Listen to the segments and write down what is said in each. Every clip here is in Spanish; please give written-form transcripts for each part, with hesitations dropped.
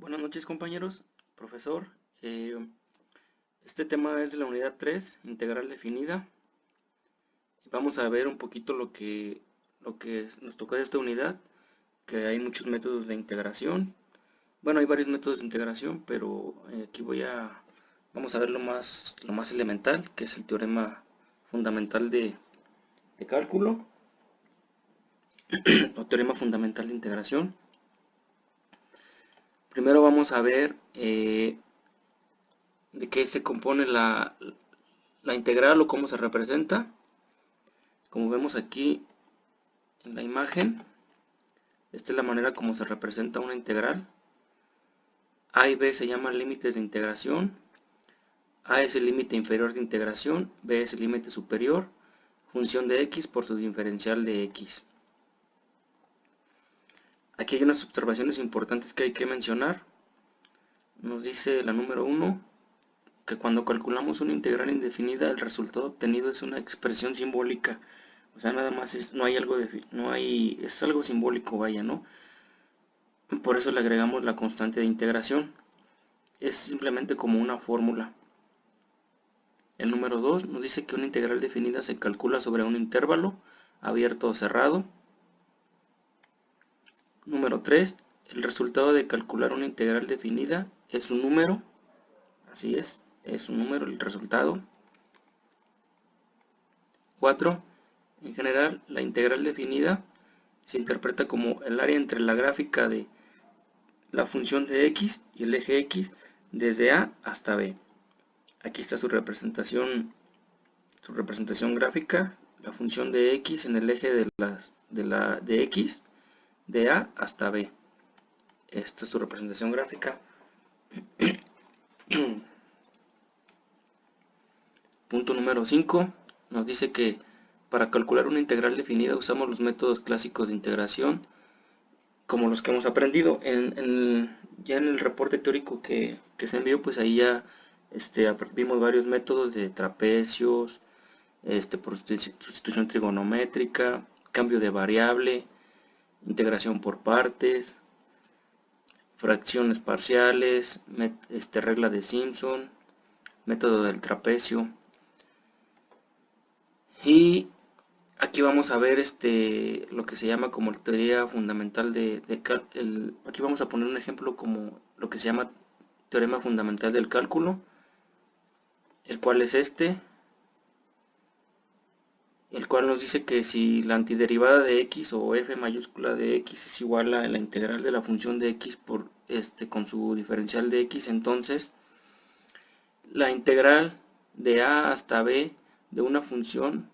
Buenas noches compañeros, profesor. Eh, este tema es de la unidad 3, integral definida. Vamos a ver un poquito lo que nos tocó de esta unidad, que hay muchos métodos de integración. Bueno, hay varios métodos de integración, pero aquí vamos a ver lo más elemental, que es el teorema fundamental de cálculo, o teorema fundamental de integración. Primero vamos a ver de qué se compone la integral o cómo se representa. Como vemos aquí en la imagen, esta es la manera como se representa una integral. A y B se llaman límites de integración. A es el límite inferior de integración, B es el límite superior, función de x por su diferencial de x. Aquí hay unas observaciones importantes que hay que mencionar. Nos dice la número 1 que cuando calculamos una integral indefinida, el resultado obtenido es una expresión simbólica. O sea, nada más es algo simbólico, vaya, ¿no? Por eso le agregamos la constante de integración. Es simplemente como una fórmula. El número 2 nos dice que una integral definida se calcula sobre un intervalo abierto o cerrado. Número 3, el resultado de calcular una integral definida es un número. Así es un número el resultado. 4, en general, la integral definida se interpreta como el área entre la gráfica de la función de x y el eje x desde A hasta B. Aquí está su representación gráfica, la función de x en el eje de x de A hasta B. Esta es su representación gráfica. Punto número 5 nos dice que para calcular una integral definida usamos los métodos clásicos de integración como los que hemos aprendido ya en el reporte teórico que se envió. Pues ahí ya vimos varios métodos de trapecios, por sustitución trigonométrica, cambio de variable, integración por partes, fracciones parciales, regla de Simpson, método del trapecio. Y aquí vamos a ver lo que se llama como la teoría fundamental aquí vamos a poner un ejemplo como lo que se llama teorema fundamental del cálculo, el cual es el cual nos dice que si la antiderivada de x o f mayúscula de x es igual a la integral de la función de x con su diferencial de x, entonces la integral de a hasta b de una función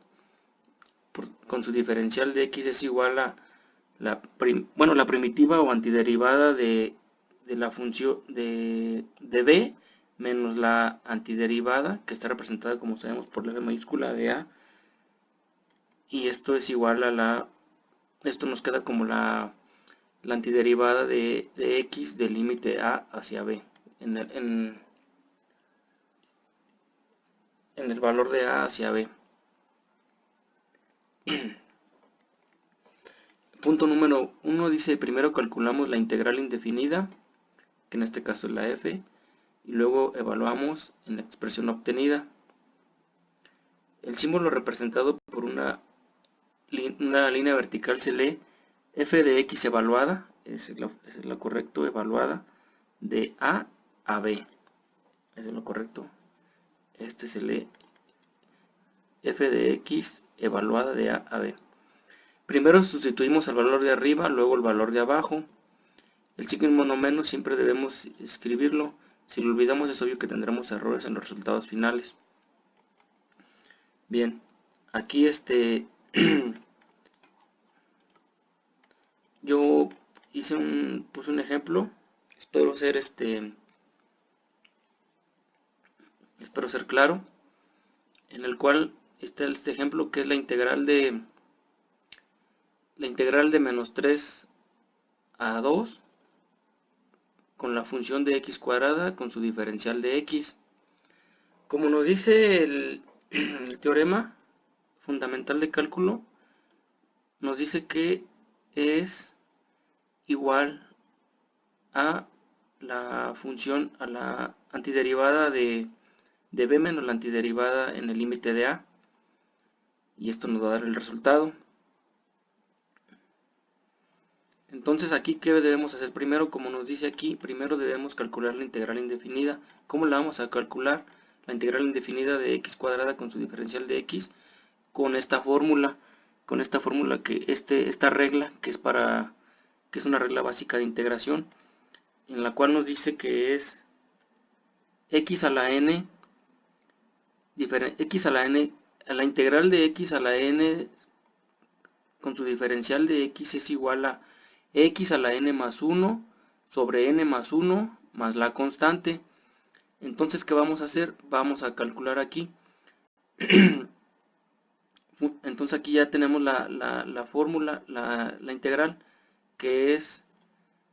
con su diferencial de x es igual a la primitiva o antiderivada de la función de b menos la antiderivada, que está representada, como sabemos, por la f mayúscula de a, y esto es igual a esto nos queda como la antiderivada de x del límite a hacia b, en el valor de a hacia b. Punto número 1 dice, primero calculamos la integral indefinida, que en este caso es la f, y luego evaluamos en la expresión obtenida. El símbolo representado por una línea vertical se lee f de x evaluada, es lo correcto, evaluada, de a b. Eso es lo correcto. Se lee f de x evaluada de a b. Primero sustituimos el valor de arriba, luego el valor de abajo. El signo monomeno siempre debemos escribirlo. Si lo olvidamos es obvio que tendremos errores en los resultados finales. Bien, aquí yo puse un ejemplo. Espero ser claro, en el cual está este ejemplo, que es la integral de menos 3 a 2 con la función de x cuadrada con su diferencial de x. Como nos dice el teorema fundamental de cálculo, nos dice que es igual a la función, a la antiderivada de b menos la antiderivada en el límite de a, y esto nos va a dar el resultado. Entonces aquí, ¿qué debemos hacer? Primero, como nos dice aquí, primero debemos calcular la integral indefinida. ¿Cómo la vamos a calcular? La integral indefinida de x cuadrada con su diferencial de x, con esta fórmula que esta regla que es una regla básica de integración, en la cual nos dice que es x a la n, a la integral de x a la n con su diferencial de x es igual a x a la n más 1 sobre n más 1 más la constante. Entonces, ¿qué vamos a hacer? Vamos a calcular aquí. Entonces aquí ya tenemos la fórmula, la integral, que es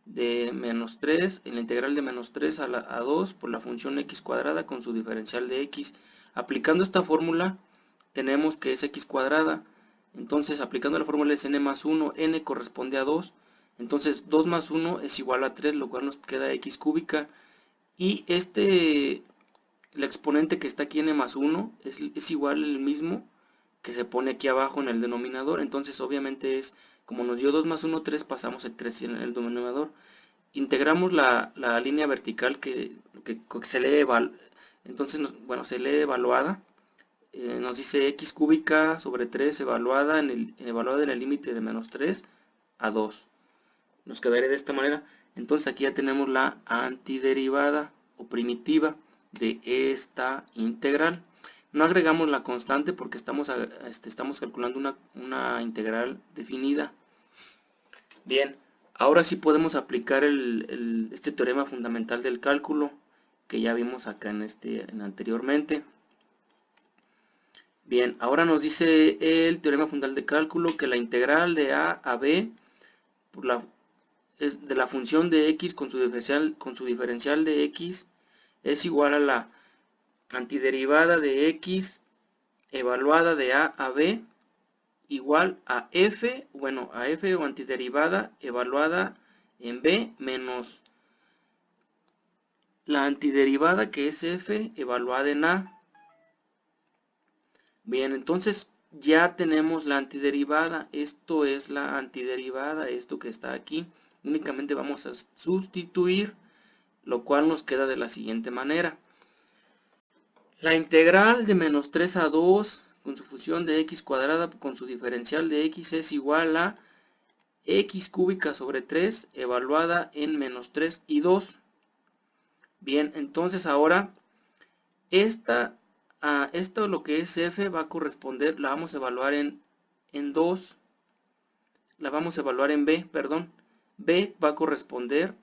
de menos 3, en la integral de menos 3 a 2 por la función x cuadrada con su diferencial de x. Aplicando esta fórmula, tenemos que es x cuadrada. Entonces, aplicando la fórmula es n más 1, n corresponde a 2. Entonces, 2 más 1 es igual a 3, lo cual nos queda x cúbica. Y el exponente que está aquí, n más 1, es igual al mismo que se pone aquí abajo en el denominador. Entonces, obviamente como nos dio 2 más 1, 3, pasamos el 3 en el denominador. Integramos la línea vertical que se lee, entonces, se lee evaluada. Nos dice x cúbica sobre 3 evaluada en el límite de menos 3 a 2. Nos quedaría de esta manera. Entonces aquí ya tenemos la antiderivada o primitiva de esta integral. No agregamos la constante porque estamos calculando una integral definida. Bien, ahora sí podemos aplicar este teorema fundamental del cálculo que ya vimos acá anteriormente. Bien, ahora nos dice el teorema fundamental de cálculo que la integral de a a b de la función de x con su diferencial de x es igual a la antiderivada de x evaluada de a a b igual a f o antiderivada evaluada en b menos la antiderivada que es f evaluada en a. Bien, entonces ya tenemos la antiderivada. Esto es la antiderivada, esto que está aquí. Únicamente vamos a sustituir, lo cual nos queda de la siguiente manera. La integral de menos 3 a 2 con su función de x cuadrada con su diferencial de x es igual a x cúbica sobre 3 evaluada en menos 3 y 2. Bien, entonces ahora esto lo que es f va a corresponder, la vamos a evaluar en 2, la vamos a evaluar en b, perdón. b va a corresponder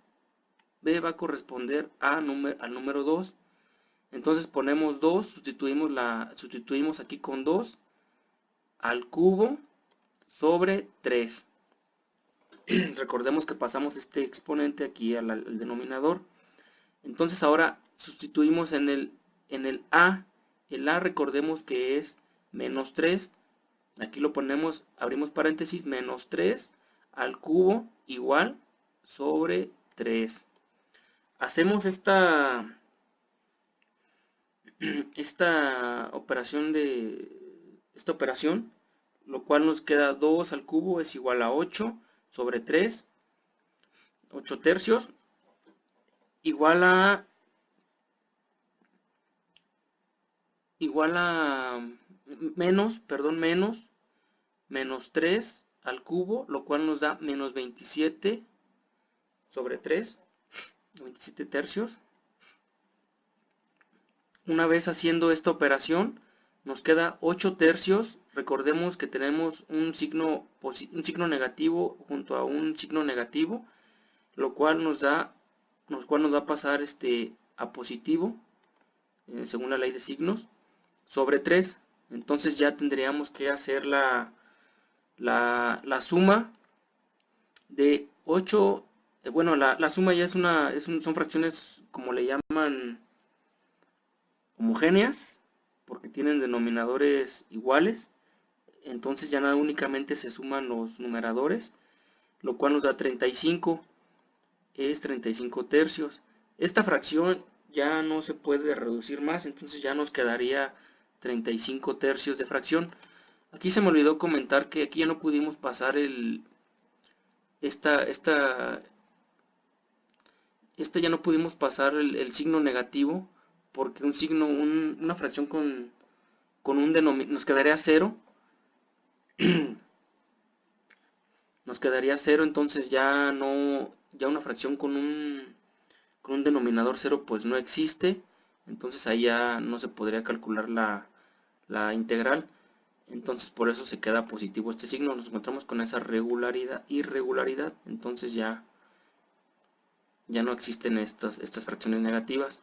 al número 2. Entonces ponemos 2, sustituimos aquí con 2 al cubo sobre 3. Recordemos que pasamos este exponente aquí al denominador. Entonces ahora sustituimos en el a. El a recordemos que es menos 3. Aquí lo ponemos, abrimos paréntesis, menos 3 al cubo igual sobre 3. Hacemos esta operación, lo cual nos queda 2 al cubo es igual a 8 sobre 3, 8 tercios, igual a menos 3 al cubo, lo cual nos da menos 27 sobre 3, 27 tercios. Una vez haciendo esta operación, nos queda 8 tercios. Recordemos que tenemos un signo negativo junto a un signo negativo, lo cual nos va a pasar a positivo, según la ley de signos, sobre 3. Entonces ya tendríamos que hacer la suma de 8. La suma ya son fracciones, como le llaman, homogéneas, porque tienen denominadores iguales. Entonces ya nada, únicamente se suman los numeradores, lo cual nos da 35, es 35 tercios. Esta fracción ya no se puede reducir más, entonces ya nos quedaría 35 tercios de fracción. Aquí se me olvidó comentar que aquí ya no pudimos pasar esta, esta, ya no pudimos pasar el signo negativo, porque una fracción con un denominador nos quedaría cero, entonces ya una fracción con un denominador cero pues no existe, entonces ahí ya no se podría calcular la integral, entonces por eso se queda positivo este signo, nos encontramos con esa irregularidad, entonces ya no existen estas fracciones negativas.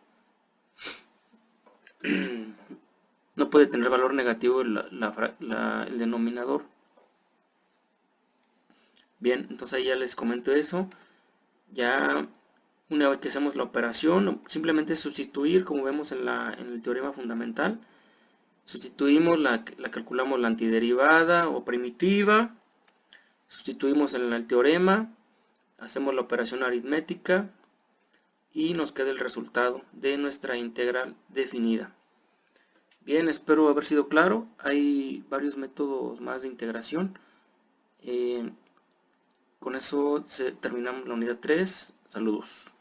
No puede tener valor negativo el denominador. Bien, entonces ahí ya les comento eso. Ya una vez que hacemos la operación, simplemente sustituir, como vemos en el teorema fundamental. Sustituimos, calculamos la antiderivada o primitiva. Sustituimos en el teorema. Hacemos la operación aritmética. Y nos queda el resultado de nuestra integral definida. Bien, espero haber sido claro. Hay varios métodos más de integración. Con eso terminamos la unidad 3. Saludos.